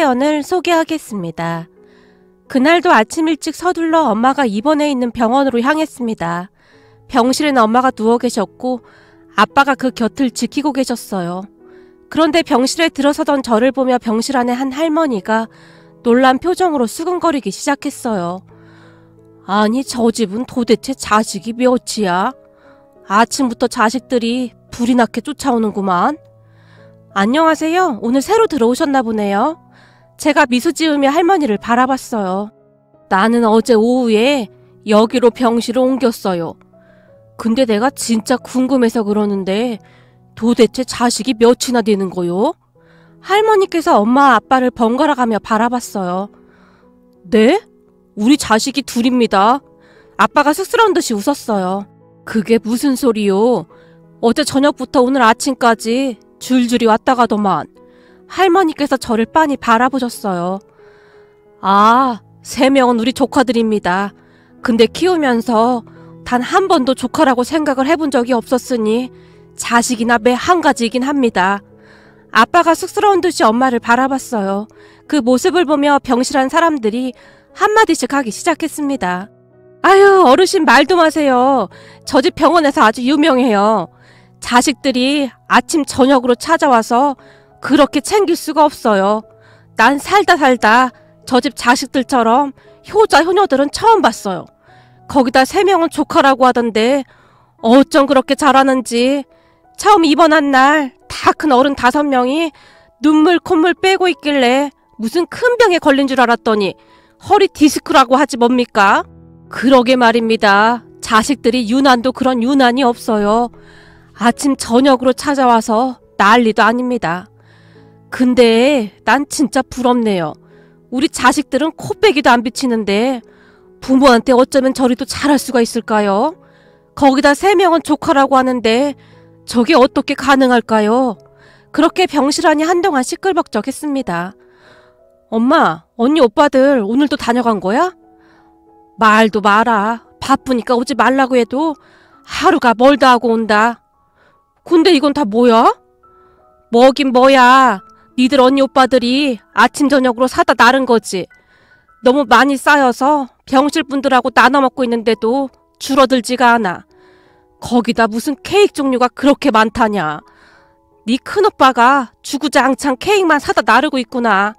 사연을 소개하겠습니다. 그날도 아침 일찍 서둘러 엄마가 입원해 있는 병원으로 향했습니다. 병실에는 엄마가 누워 계셨고 아빠가 그 곁을 지키고 계셨어요. 그런데 병실에 들어서던 저를 보며 병실 안에 한 할머니가 놀란 표정으로 수근거리기 시작했어요. 아니, 저 집은 도대체 자식이 몇이야? 아침부터 자식들이 불이 나게 쫓아오는구만. 안녕하세요. 오늘 새로 들어오셨나 보네요. 제가 미소 지으며 할머니를 바라봤어요. 나는 어제 오후에 여기로 병실을 옮겼어요. 근데 내가 진짜 궁금해서 그러는데 도대체 자식이 몇이나 되는 거요? 할머니께서 엄마 아빠를 번갈아가며 바라봤어요. 네? 우리 자식이 둘입니다. 아빠가 쑥스러운 듯이 웃었어요. 그게 무슨 소리요? 어제 저녁부터 오늘 아침까지 줄줄이 왔다 가더만. 할머니께서 저를 빤히 바라보셨어요. 아, 3명은 우리 조카들입니다. 근데 키우면서 단 한 번도 조카라고 생각을 해본 적이 없었으니 자식이나 매 한 가지이긴 합니다. 아빠가 쑥스러운 듯이 엄마를 바라봤어요. 그 모습을 보며 병실 안 사람들이 한마디씩 하기 시작했습니다. 아유, 어르신 말도 마세요. 저 집 병원에서 아주 유명해요. 자식들이 아침 저녁으로 찾아와서 그렇게 챙길 수가 없어요. 난 살다 저 집 자식들처럼 효자 효녀들은 처음 봤어요. 거기다 3명은 조카라고 하던데 어쩜 그렇게 잘하는지. 처음 입원한 날 다 큰 어른 5명이 눈물 콧물 빼고 있길래 무슨 큰 병에 걸린 줄 알았더니 허리 디스크라고 하지 뭡니까? 그러게 말입니다. 자식들이 유난도 그런 유난이 없어요. 아침 저녁으로 찾아와서 난리도 아닙니다. 근데 난 진짜 부럽네요. 우리 자식들은 코빼기도 안 비치는데 부모한테 어쩌면 저리도 잘할 수가 있을까요? 거기다 3명은 조카라고 하는데 저게 어떻게 가능할까요? 그렇게 병실 안이 한동안 시끌벅적했습니다. 엄마, 언니 오빠들 오늘도 다녀간 거야? 말도 마라. 바쁘니까 오지 말라고 해도 하루가 멀다 하고 온다. 근데 이건 다 뭐야? 뭐긴 뭐야. 니들 언니 오빠들이 아침 저녁으로 사다 나른 거지. 너무 많이 쌓여서 병실 분들하고 나눠 먹고 있는데도 줄어들지가 않아. 거기다 무슨 케이크 종류가 그렇게 많다냐. 네 큰오빠가 주구장창 케이크만 사다 나르고 있구나.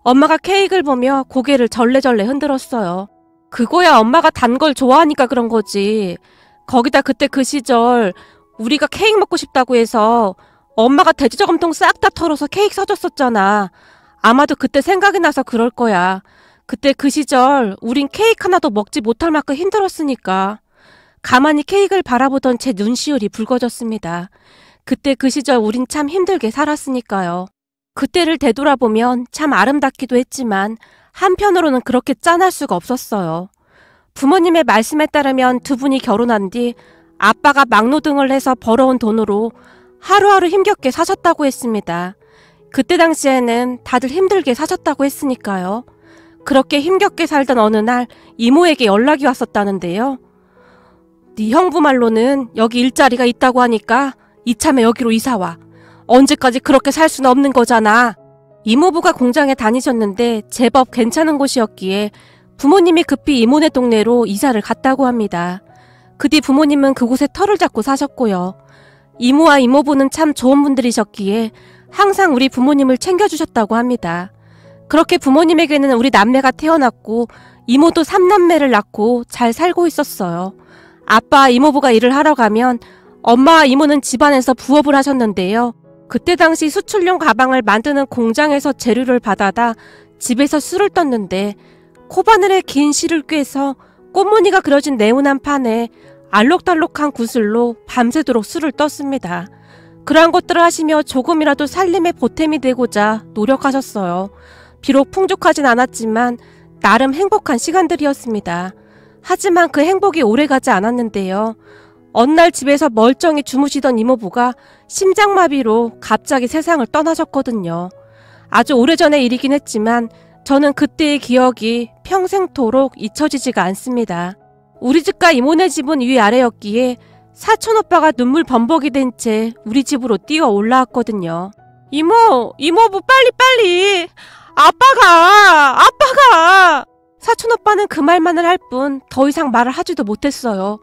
엄마가 케이크를 보며 고개를 절레절레 흔들었어요. 그거야 엄마가 단 걸 좋아하니까 그런 거지. 거기다 그때 그 시절 우리가 케이크 먹고 싶다고 해서 엄마가 돼지저금통 싹 다 털어서 케이크 사줬었잖아. 아마도 그때 생각이 나서 그럴 거야. 그때 그 시절 우린 케이크 하나도 먹지 못할 만큼 힘들었으니까. 가만히 케이크를 바라보던 제 눈시울이 붉어졌습니다. 그때 그 시절 우린 참 힘들게 살았으니까요. 그때를 되돌아보면 참 아름답기도 했지만 한편으로는 그렇게 짠할 수가 없었어요. 부모님의 말씀에 따르면 두 분이 결혼한 뒤 아빠가 막노동을 해서 벌어온 돈으로 하루하루 힘겹게 사셨다고 했습니다. 그때 당시에는 다들 힘들게 사셨다고 했으니까요. 그렇게 힘겹게 살던 어느 날 이모에게 연락이 왔었다는데요. 네 형부 말로는 여기 일자리가 있다고 하니까 이참에 여기로 이사와. 언제까지 그렇게 살 수는 없는 거잖아. 이모부가 공장에 다니셨는데 제법 괜찮은 곳이었기에 부모님이 급히 이모네 동네로 이사를 갔다고 합니다. 그 뒤 부모님은 그곳에 터를 잡고 사셨고요. 이모와 이모부는 참 좋은 분들이셨기에 항상 우리 부모님을 챙겨주셨다고 합니다. 그렇게 부모님에게는 우리 남매가 태어났고 이모도 3남매를 낳고 잘 살고 있었어요. 아빠 이모부가 일을 하러 가면 엄마와 이모는 집안에서 부업을 하셨는데요. 그때 당시 수출용 가방을 만드는 공장에서 재료를 받아다 집에서 술을 떴는데 코바늘에 긴 실을 꿰서 꽃무늬가 그려진 네모난 판에 알록달록한 구슬로 밤새도록 술을 떴습니다. 그러한 것들을 하시며 조금이라도 살림에 보탬이 되고자 노력하셨어요. 비록 풍족하진 않았지만 나름 행복한 시간들이었습니다. 하지만 그 행복이 오래가지 않았는데요. 어느 날 집에서 멀쩡히 주무시던 이모부가 심장마비로 갑자기 세상을 떠나셨거든요. 아주 오래전의 일이긴 했지만 저는 그때의 기억이 평생토록 잊혀지지가 않습니다. 우리 집과 이모네 집은 위아래였기에 사촌오빠가 눈물 범벅이 된 채 우리 집으로 뛰어 올라왔거든요. 이모부 빨리! 아빠 아빠가! 사촌오빠는 그 말만을 할 뿐 더 이상 말을 하지도 못했어요.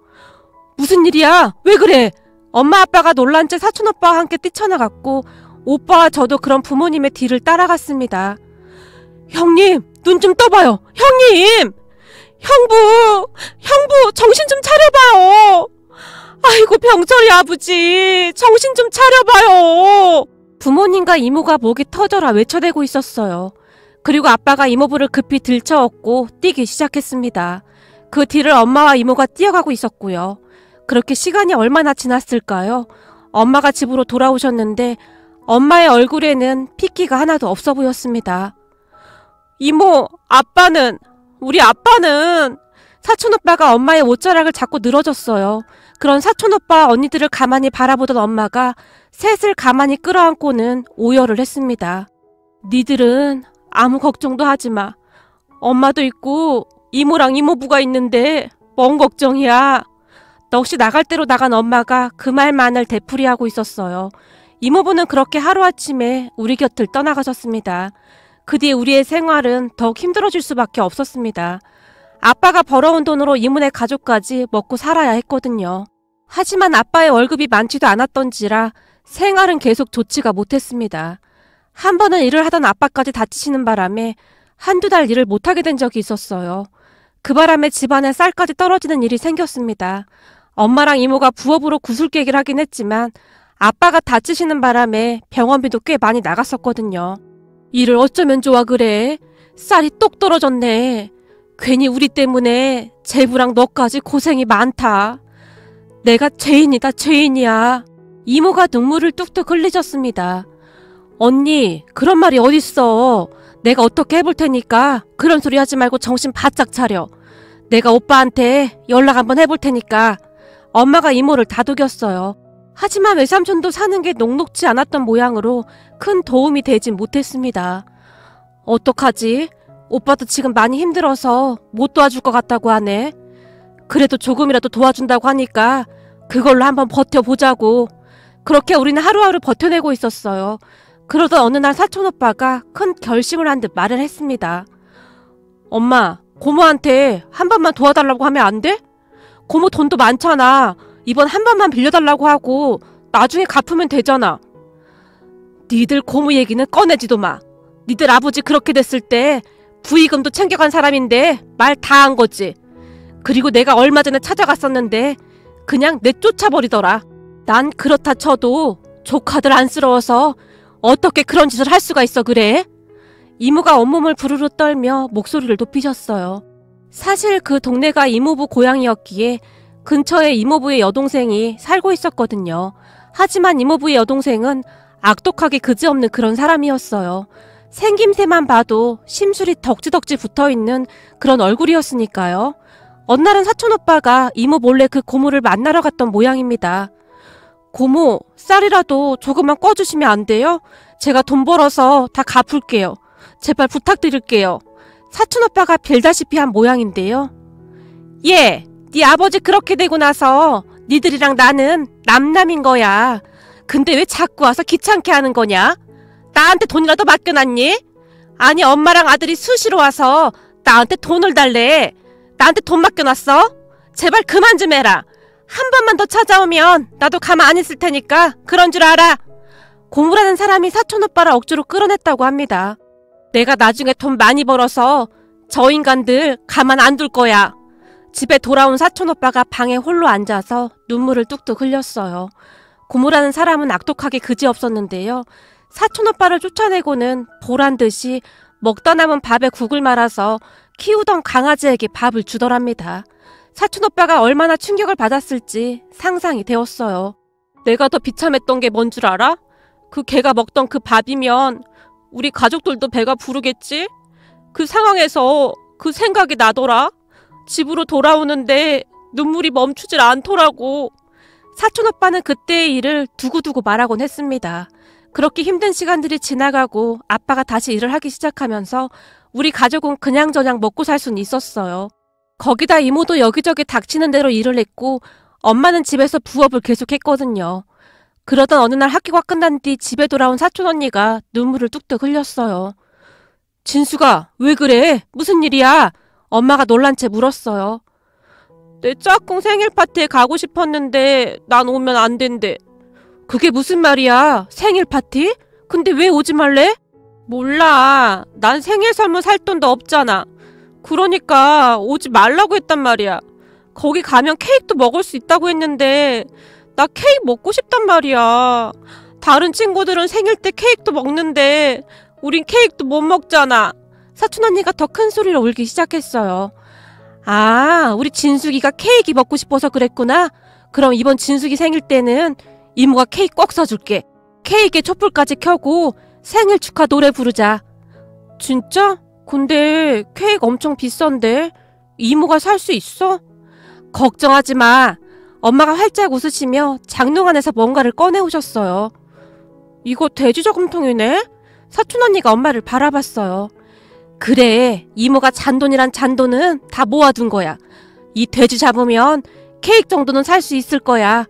무슨 일이야? 왜 그래? 엄마 아빠가 놀란 채 사촌오빠와 함께 뛰쳐나갔고 오빠와 저도 그런 부모님의 뒤를 따라갔습니다. 형님, 눈 좀 떠봐요. 형님! 형부, 정신 좀 차려봐요. 아이고, 병철이 아버지, 정신 좀 차려봐요. 부모님과 이모가 목이 터져라 외쳐대고 있었어요. 그리고 아빠가 이모부를 급히 들쳐업고 뛰기 시작했습니다. 그 뒤를 엄마와 이모가 뛰어가고 있었고요. 그렇게 시간이 얼마나 지났을까요? 엄마가 집으로 돌아오셨는데 엄마의 얼굴에는 핏기가 하나도 없어 보였습니다. 이모, 우리 아빠는 사촌오빠가 엄마의 옷자락을 잡고 늘어졌어요. 그런 사촌오빠와 언니들을 가만히 바라보던 엄마가 셋을 가만히 끌어안고는 오열을 했습니다. 니들은 아무 걱정도 하지 마. 엄마도 있고 이모랑 이모부가 있는데 뭔 걱정이야. 넋이 나갈 대로 나간 엄마가 그 말만을 되풀이하고 있었어요. 이모부는 그렇게 하루아침에 우리 곁을 떠나가셨습니다. 그 뒤에 우리의 생활은 더욱 힘들어질 수밖에 없었습니다. 아빠가 벌어온 돈으로 이모네 가족까지 먹고 살아야 했거든요. 하지만 아빠의 월급이 많지도 않았던지라 생활은 계속 좋지가 못했습니다. 한 번은 일을 하던 아빠까지 다치시는 바람에 한두 달 일을 못하게 된 적이 있었어요. 그 바람에 집안에 쌀까지 떨어지는 일이 생겼습니다. 엄마랑 이모가 부업으로 구슬깨기를 하긴 했지만 아빠가 다치시는 바람에 병원비도 꽤 많이 나갔었거든요. 일을 어쩌면 좋아 그래. 쌀이 똑 떨어졌네. 괜히 우리 때문에 제부랑 너까지 고생이 많다. 내가 죄인이다, 죄인이야. 이모가 눈물을 뚝뚝 흘리셨습니다. 언니, 그런 말이 어딨어. 내가 어떻게 해볼 테니까 그런 소리 하지 말고 정신 바짝 차려. 내가 오빠한테 연락 한번 해볼 테니까. 엄마가 이모를 다독였어요. 하지만 외삼촌도 사는 게 녹록지 않았던 모양으로 큰 도움이 되진 못했습니다. 어떡하지? 오빠도 지금 많이 힘들어서 못 도와줄 것 같다고 하네. 그래도 조금이라도 도와준다고 하니까 그걸로 한번 버텨보자고. 그렇게 우리는 하루하루 버텨내고 있었어요. 그러던 어느 날 사촌오빠가 큰 결심을 한 듯 말을 했습니다. 엄마, 고모한테 한 번만 도와달라고 하면 안 돼? 고모 돈도 많잖아. 이번 한 번만 빌려달라고 하고 나중에 갚으면 되잖아. 니들 고모 얘기는 꺼내지도 마. 니들 아버지 그렇게 됐을 때 부의금도 챙겨간 사람인데 말 다 한 거지. 그리고 내가 얼마 전에 찾아갔었는데 그냥 내쫓아버리더라. 난 그렇다 쳐도 조카들 안쓰러워서 어떻게 그런 짓을 할 수가 있어 그래? 이모가 온몸을 부르르 떨며 목소리를 높이셨어요. 사실 그 동네가 이모부 고향이었기에 근처에 이모부의 여동생이 살고 있었거든요. 하지만 이모부의 여동생은 악독하게 그지없는 그런 사람이었어요. 생김새만 봐도 심술이 덕지덕지 붙어있는 그런 얼굴이었으니까요. 어느 날은 사촌오빠가 이모 몰래 그 고모를 만나러 갔던 모양입니다. 고모, 쌀이라도 조금만 꺼주시면 안 돼요? 제가 돈 벌어서 다 갚을게요. 제발 부탁드릴게요. 사촌오빠가 빌다시피 한 모양인데요. 예, 네 아버지 그렇게 되고 나서 니들이랑 나는 남남인 거야. 근데 왜 자꾸 와서 귀찮게 하는 거냐? 나한테 돈이라도 맡겨놨니? 아니 엄마랑 아들이 수시로 와서 나한테 돈을 달래. 나한테 돈 맡겨놨어? 제발 그만 좀 해라. 한 번만 더 찾아오면 나도 가만 안 있을 테니까 그런 줄 알아. 고모라는 사람이 사촌오빠를 억지로 끌어냈다고 합니다. 내가 나중에 돈 많이 벌어서 저 인간들 가만 안 둘 거야. 집에 돌아온 사촌오빠가 방에 홀로 앉아서 눈물을 뚝뚝 흘렸어요. 고모라는 사람은 악독하게 그지없었는데요. 사촌오빠를 쫓아내고는 보란듯이 먹다 남은 밥에 국을 말아서 키우던 강아지에게 밥을 주더랍니다. 사촌오빠가 얼마나 충격을 받았을지 상상이 되었어요. 내가 더 비참했던 게 뭔 줄 알아? 그 개가 먹던 그 밥이면 우리 가족들도 배가 부르겠지? 그 상황에서 그 생각이 나더라. 집으로 돌아오는데 눈물이 멈추질 않더라고. 사촌오빠는 그때의 일을 두고두고 말하곤 했습니다. 그렇게 힘든 시간들이 지나가고 아빠가 다시 일을 하기 시작하면서 우리 가족은 그냥저냥 먹고 살 수는 있었어요. 거기다 이모도 여기저기 닥치는 대로 일을 했고 엄마는 집에서 부업을 계속했거든요. 그러던 어느 날 학교가 끝난 뒤 집에 돌아온 사촌언니가 눈물을 뚝뚝 흘렸어요. 진수가 왜 그래? 무슨 일이야? 엄마가 놀란 채 물었어요. 내 짝꿍 생일 파티에 가고 싶었는데 난 오면 안 된대. 그게 무슨 말이야? 생일 파티? 근데 왜 오지 말래? 몰라. 난 생일 선물 살 돈도 없잖아. 그러니까 오지 말라고 했단 말이야. 거기 가면 케이크도 먹을 수 있다고 했는데 나 케이크 먹고 싶단 말이야. 다른 친구들은 생일 때 케이크도 먹는데 우린 케이크도 못 먹잖아. 사촌 언니가 더 큰 소리로 울기 시작했어요. 아, 우리 진숙이가 케이크 먹고 싶어서 그랬구나. 그럼 이번 진숙이 생일 때는 이모가 케이크 꼭 사줄게. 케이크에 촛불까지 켜고 생일 축하 노래 부르자. 진짜? 근데 케이크 엄청 비싼데 이모가 살 수 있어? 걱정하지 마. 엄마가 활짝 웃으시며 장롱 안에서 뭔가를 꺼내오셨어요. 이거 돼지 저금통이네? 사촌 언니가 엄마를 바라봤어요. 그래, 이모가 잔돈이란 잔돈은 다 모아둔 거야. 이 돼지 잡으면 케이크 정도는 살 수 있을 거야.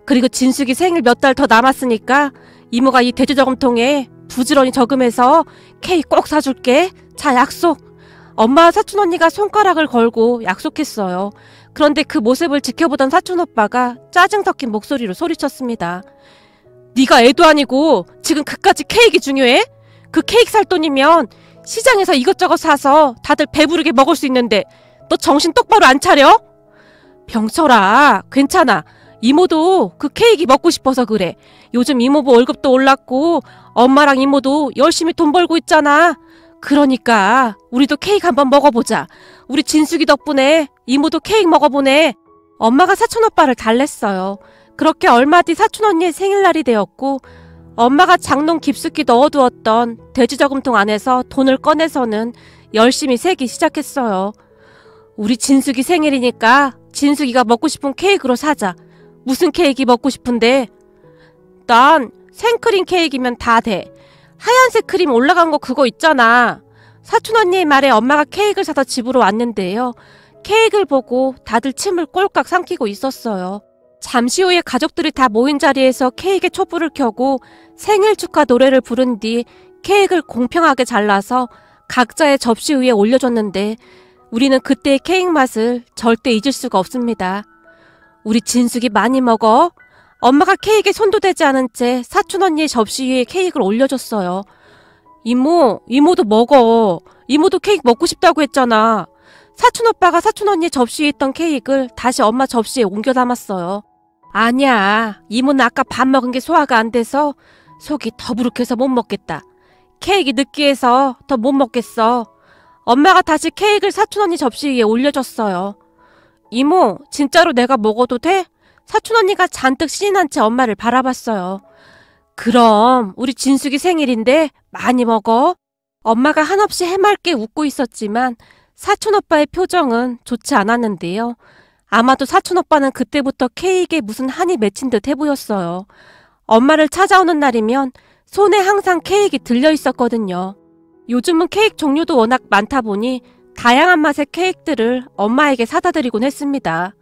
그리고 진숙이 생일 몇 달 더 남았으니까 이모가 이 돼지 저금통에 부지런히 저금해서 케이크 꼭 사줄게. 자, 약속. 엄마와 사촌 언니가 손가락을 걸고 약속했어요. 그런데 그 모습을 지켜보던 사촌 오빠가 짜증 섞인 목소리로 소리쳤습니다. 네가 애도 아니고 지금 그까짓 케이크 중요해? 그 케이크 살 돈이면 시장에서 이것저것 사서 다들 배부르게 먹을 수 있는데 너 정신 똑바로 안 차려? 병철아, 괜찮아. 이모도 그 케이크 먹고 싶어서 그래. 요즘 이모부 월급도 올랐고 엄마랑 이모도 열심히 돈 벌고 있잖아. 그러니까 우리도 케이크 한번 먹어보자. 우리 진숙이 덕분에 이모도 케이크 먹어보네. 엄마가 사촌 오빠를 달랬어요. 그렇게 얼마 뒤 사촌 언니의 생일날이 되었고 엄마가 장롱 깊숙이 넣어두었던 돼지 저금통 안에서 돈을 꺼내서는 열심히 세기 시작했어요. 우리 진숙이 생일이니까 진숙이가 먹고 싶은 케이크로 사자. 무슨 케이크 먹고 싶은데? 난 생크림 케이크면 다 돼. 하얀색 크림 올라간 거 그거 있잖아. 사촌 언니의 말에 엄마가 케이크를 사서 집으로 왔는데요. 케이크를 보고 다들 침을 꼴깍 삼키고 있었어요. 잠시 후에 가족들이 다 모인 자리에서 케이크에 촛불을 켜고 생일 축하 노래를 부른 뒤 케이크를 공평하게 잘라서 각자의 접시 위에 올려줬는데 우리는 그때의 케이크 맛을 절대 잊을 수가 없습니다. 우리 진숙이 많이 먹어. 엄마가 케이크에 손도 대지 않은 채 사촌 언니의 접시 위에 케이크를 올려줬어요. 이모도 먹어. 이모도 케이크 먹고 싶다고 했잖아. 사촌 오빠가 사촌 언니의 접시에 있던 케이크를 다시 엄마 접시에 옮겨 담았어요. 아니야. 이모는 아까 밥 먹은 게 소화가 안 돼서 속이 더부룩해서 못 먹겠다. 케이크 느끼해서 더 못 먹겠어. 엄마가 다시 케이크를 사촌 언니 접시 위에 올려줬어요. 이모, 진짜로 내가 먹어도 돼? 사촌 언니가 잔뜩 신이 난 채 엄마를 바라봤어요. 그럼 우리 진숙이 생일인데 많이 먹어. 엄마가 한없이 해맑게 웃고 있었지만 사촌 오빠의 표정은 좋지 않았는데요. 아마도 사촌 오빠는 그때부터 케이크에 무슨 한이 맺힌 듯 해보였어요. 엄마를 찾아오는 날이면 손에 항상 케이크 들려 있었거든요. 요즘은 케이크 종류도 워낙 많다 보니 다양한 맛의 케이크들을 엄마에게 사다 드리곤 했습니다.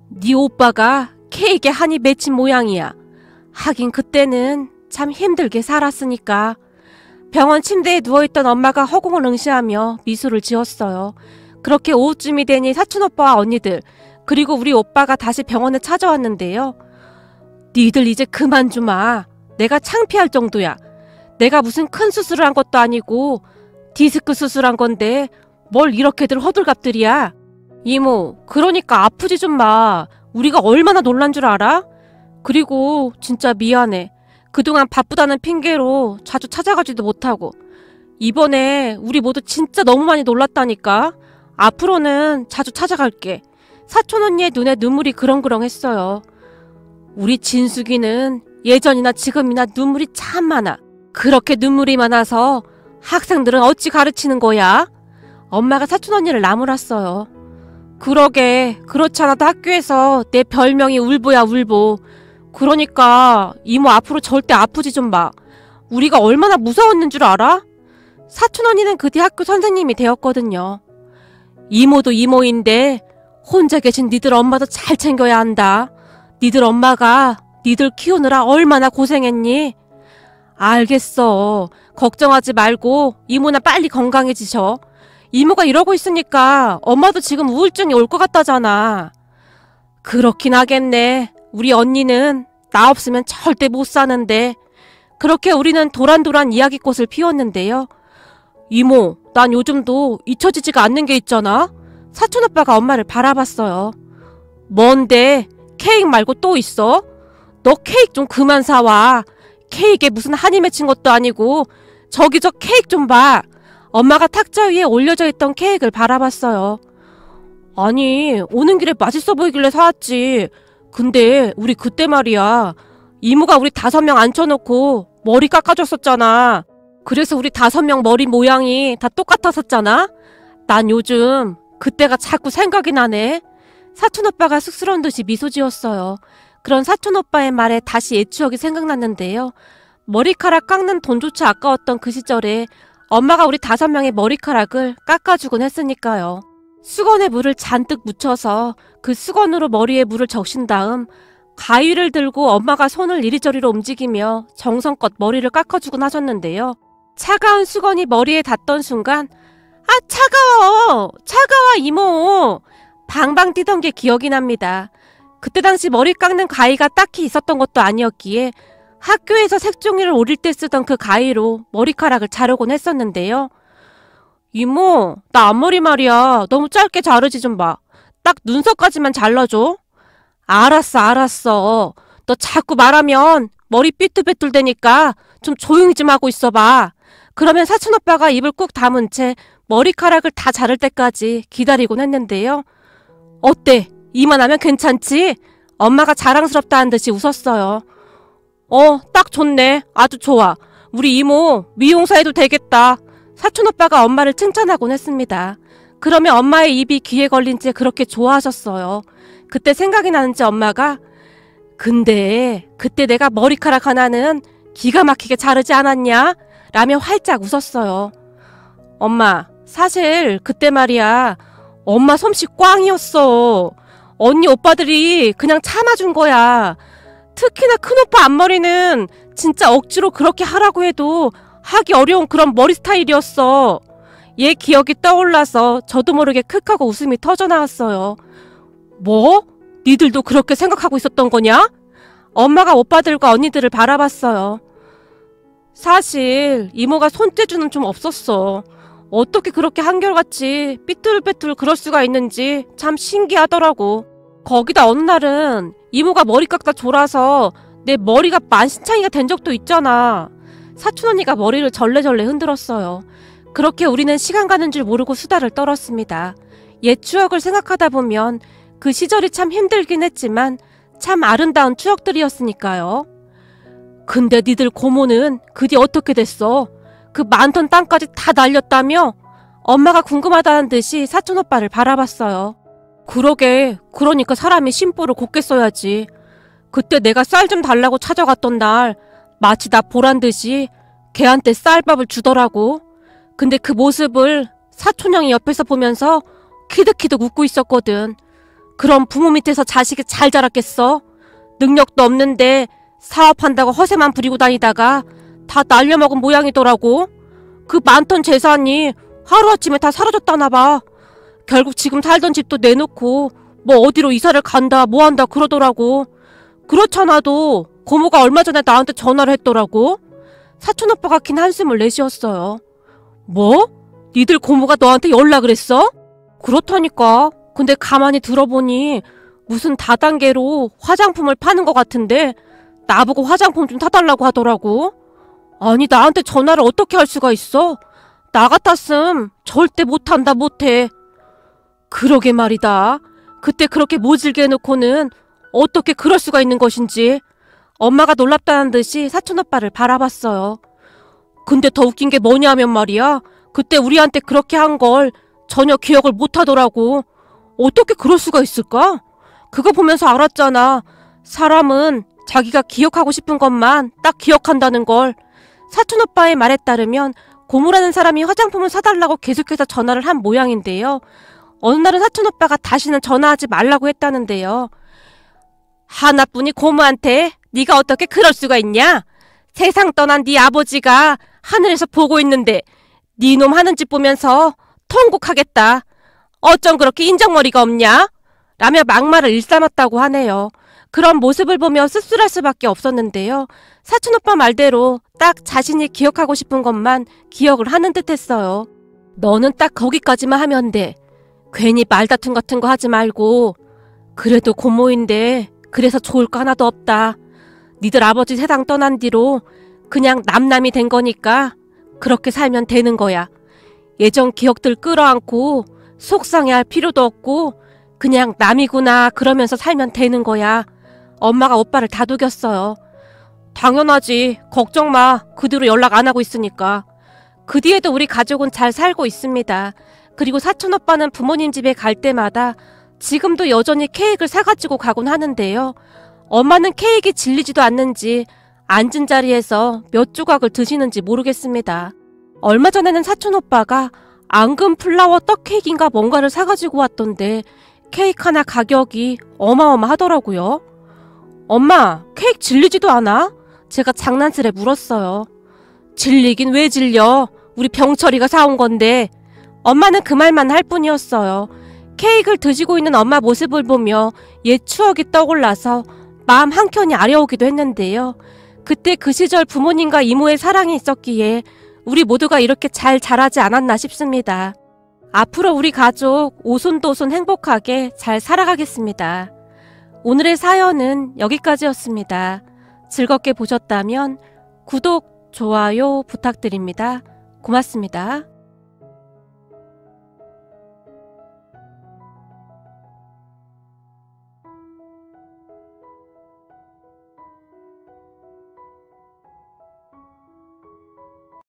네 오빠가 케이크에 한이 맺힌 모양이야. 하긴 그때는 참 힘들게 살았으니까. 병원 침대에 누워있던 엄마가 허공을 응시하며 미소를 지었어요. 그렇게 오후쯤이 되니 사촌 오빠와 언니들 그리고 우리 오빠가 다시 병원에 찾아왔는데요. 니들 이제 그만 좀 와. 내가 창피할 정도야. 내가 무슨 큰 수술을 한 것도 아니고 디스크 수술한 건데 뭘 이렇게들 허들갑들이야. 이모, 그러니까 아프지 좀 마. 우리가 얼마나 놀란 줄 알아? 그리고 진짜 미안해. 그동안 바쁘다는 핑계로 자주 찾아가지도 못하고. 이번에 우리 모두 진짜 너무 많이 놀랐다니까. 앞으로는 자주 찾아갈게. 사촌 언니의 눈에 눈물이 그렁그렁했어요. 우리 진숙이는 예전이나 지금이나 눈물이 참 많아. 그렇게 눈물이 많아서 학생들은 어찌 가르치는 거야? 엄마가 사촌 언니를 나무랐어요. 그러게, 그렇지 않아도 학교에서 내 별명이 울보야, 울보. 그러니까 이모 앞으로 절대 아프지 좀 마. 우리가 얼마나 무서웠는 줄 알아? 사촌 언니는 그 뒤 학교 선생님이 되었거든요. 이모도 이모인데 혼자 계신 니들 엄마도 잘 챙겨야 한다. 니들 엄마가 니들 키우느라 얼마나 고생했니? 알겠어. 걱정하지 말고 이모나 빨리 건강해지셔. 이모가 이러고 있으니까 엄마도 지금 우울증이 올 것 같다잖아. 그렇긴 하겠네. 우리 언니는 나 없으면 절대 못 사는데. 그렇게 우리는 도란도란 이야기꽃을 피웠는데요. 이모, 난 요즘도 잊혀지지가 않는 게 있잖아. 사촌오빠가 엄마를 바라봤어요. 뭔데? 케이크 말고 또 있어? 너 케이크 좀 그만 사와. 케이크에 무슨 한이 맺힌 것도 아니고. 저기 저 케이크 좀 봐. 엄마가 탁자 위에 올려져 있던 케이크를 바라봤어요. 아니, 오는 길에 맛있어 보이길래 사왔지. 근데 우리 그때 말이야. 이모가 우리 5명 앉혀놓고 머리 깎아줬었잖아. 그래서 우리 5명 머리 모양이 다 똑같았었잖아. 난 요즘 그때가 자꾸 생각이 나네. 사촌오빠가 쑥스러운 듯이 미소 지었어요. 그런 사촌오빠의 말에 다시 옛 추억이 생각났는데요. 머리카락 깎는 돈조차 아까웠던 그 시절에 엄마가 우리 5명의 머리카락을 깎아주곤 했으니까요. 수건에 물을 잔뜩 묻혀서 그 수건으로 머리에 물을 적신 다음 가위를 들고 엄마가 손을 이리저리로 움직이며 정성껏 머리를 깎아주곤 하셨는데요. 차가운 수건이 머리에 닿던 순간 아 차가워! 차가워 이모! 방방 뛰던 게 기억이 납니다. 그때 당시 머리 깎는 가위가 딱히 있었던 것도 아니었기에 학교에서 색종이를 오릴 때 쓰던 그 가위로 머리카락을 자르곤 했었는데요. 이모, 나 앞머리 말이야. 너무 짧게 자르지 좀 마. 딱 눈썹까지만 잘라줘. 알았어. 너 자꾸 말하면 머리 삐뚤빼뚤 되니까 좀 조용히 좀 하고 있어봐. 그러면 사촌오빠가 입을 꾹 다문 채 머리카락을 다 자를 때까지 기다리곤 했는데요. 어때? 이만하면 괜찮지? 엄마가 자랑스럽다는 듯이 웃었어요. 딱 좋네. 아주 좋아. 우리 이모 미용사 해도 되겠다. 사촌오빠가 엄마를 칭찬하곤 했습니다. 그러면 엄마의 입이 귀에 걸린 채 그렇게 좋아하셨어요. 그때 생각이 나는지 엄마가 근데 그때 내가 머리카락 하나는 기가 막히게 자르지 않았냐? 라며 활짝 웃었어요. 엄마, 사실 그때 말이야. 엄마 솜씨 꽝이었어. 언니 오빠들이 그냥 참아준 거야. 특히나 큰오빠 앞머리는 진짜 억지로 그렇게 하라고 해도 하기 어려운 그런 머리 스타일이었어. 얘 기억이 떠올라서 저도 모르게 크 하고 웃음이 터져나왔어요. 뭐? 니들도 그렇게 생각하고 있었던 거냐? 엄마가 오빠들과 언니들을 바라봤어요. 사실 이모가 손재주는 좀 없었어. 어떻게 그렇게 한결같이 삐뚤빼뚤 그럴 수가 있는지 참 신기하더라고. 거기다 어느 날은 이모가 머리 깎다 졸아서 내 머리가 만신창이가 된 적도 있잖아. 사촌언니가 머리를 절레절레 흔들었어요. 그렇게 우리는 시간 가는 줄 모르고 수다를 떨었습니다. 옛 추억을 생각하다 보면 그 시절이 참 힘들긴 했지만 참 아름다운 추억들이었으니까요. 근데 니들 고모는 그 뒤 어떻게 됐어? 그 많던 땅까지 다 날렸다며? 엄마가 궁금하다는 듯이 사촌오빠를 바라봤어요. 그러게, 그러니까 사람이 심보를 곱게 써야지. 그때 내가 쌀 좀 달라고 찾아갔던 날 마치 나 보란 듯이 걔한테 쌀밥을 주더라고. 근데 그 모습을 사촌형이 옆에서 보면서 키득키득 웃고 있었거든. 그럼 부모 밑에서 자식이 잘 자랐겠어? 능력도 없는데 사업한다고 허세만 부리고 다니다가 다 날려먹은 모양이더라고. 그 많던 재산이 하루아침에 다 사라졌다나 봐. 결국 지금 살던 집도 내놓고 뭐 어디로 이사를 간다 뭐한다 그러더라고. 그렇잖아도 고모가 얼마 전에 나한테 전화를 했더라고. 사촌오빠가 긴 한숨을 내쉬었어요. 뭐? 니들 고모가 너한테 연락을 했어? 그렇다니까. 근데 가만히 들어보니 무슨 다단계로 화장품을 파는 것 같은데 나보고 화장품 좀 사달라고 하더라고. 아니 나한테 전화를 어떻게 할 수가 있어? 나 같았음 절대 못한다 못해. 그러게 말이다. 그때 그렇게 모질게 해놓고는 어떻게 그럴 수가 있는 것인지. 엄마가 놀랍다는 듯이 사촌오빠를 바라봤어요. 근데 더 웃긴 게 뭐냐면 말이야. 그때 우리한테 그렇게 한 걸 전혀 기억을 못하더라고. 어떻게 그럴 수가 있을까? 그거 보면서 알았잖아. 사람은 자기가 기억하고 싶은 것만 딱 기억한다는 걸. 사촌오빠의 말에 따르면 고모라는 사람이 화장품을 사달라고 계속해서 전화를 한 모양인데요. 어느 날은 사촌오빠가 다시는 전화하지 말라고 했다는데요. 하나뿐이 고모한테 네가 어떻게 그럴 수가 있냐? 세상 떠난 네 아버지가 하늘에서 보고 있는데 네 놈 하는 짓 보면서 통곡하겠다. 어쩜 그렇게 인정머리가 없냐? 라며 막말을 일삼았다고 하네요. 그런 모습을 보며 씁쓸할 수밖에 없었는데요. 사촌오빠 말대로 딱 자신이 기억하고 싶은 것만 기억을 하는 듯 했어요. 너는 딱 거기까지만 하면 돼. 괜히 말다툼 같은 거 하지 말고. 그래도 고모인데 그래서 좋을 거 하나도 없다. 니들 아버지 세상 떠난 뒤로 그냥 남남이 된 거니까 그렇게 살면 되는 거야. 예전 기억들 끌어안고 속상해할 필요도 없고 그냥 남이구나 그러면서 살면 되는 거야. 엄마가 오빠를 다독였어요. 당연하지. 걱정 마. 그 뒤로 연락 안 하고 있으니까. 그 뒤에도 우리 가족은 잘 살고 있습니다. 그리고 사촌오빠는 부모님 집에 갈 때마다 지금도 여전히 케이크를 사가지고 가곤 하는데요. 엄마는 케이크가 질리지도 않는지 앉은 자리에서 몇 조각을 드시는지 모르겠습니다. 얼마 전에는 사촌오빠가 앙금 플라워 떡 케이크인가 뭔가를 사가지고 왔던데 케이크 하나 가격이 어마어마하더라고요. 엄마, 케이크 질리지도 않아? 제가 장난스레 물었어요. 질리긴 왜 질려? 우리 병철이가 사온 건데. 엄마는 그 말만 할 뿐이었어요. 케이크를 드시고 있는 엄마 모습을 보며 옛 추억이 떠올라서 마음 한켠이 아려오기도 했는데요. 그때 그 시절 부모님과 이모의 사랑이 있었기에 우리 모두가 이렇게 잘 자라지 않았나 싶습니다. 앞으로 우리 가족 오손도손 행복하게 잘 살아가겠습니다. 오늘의 사연은 여기까지였습니다. 즐겁게 보셨다면 구독, 좋아요 부탁드립니다. 고맙습니다.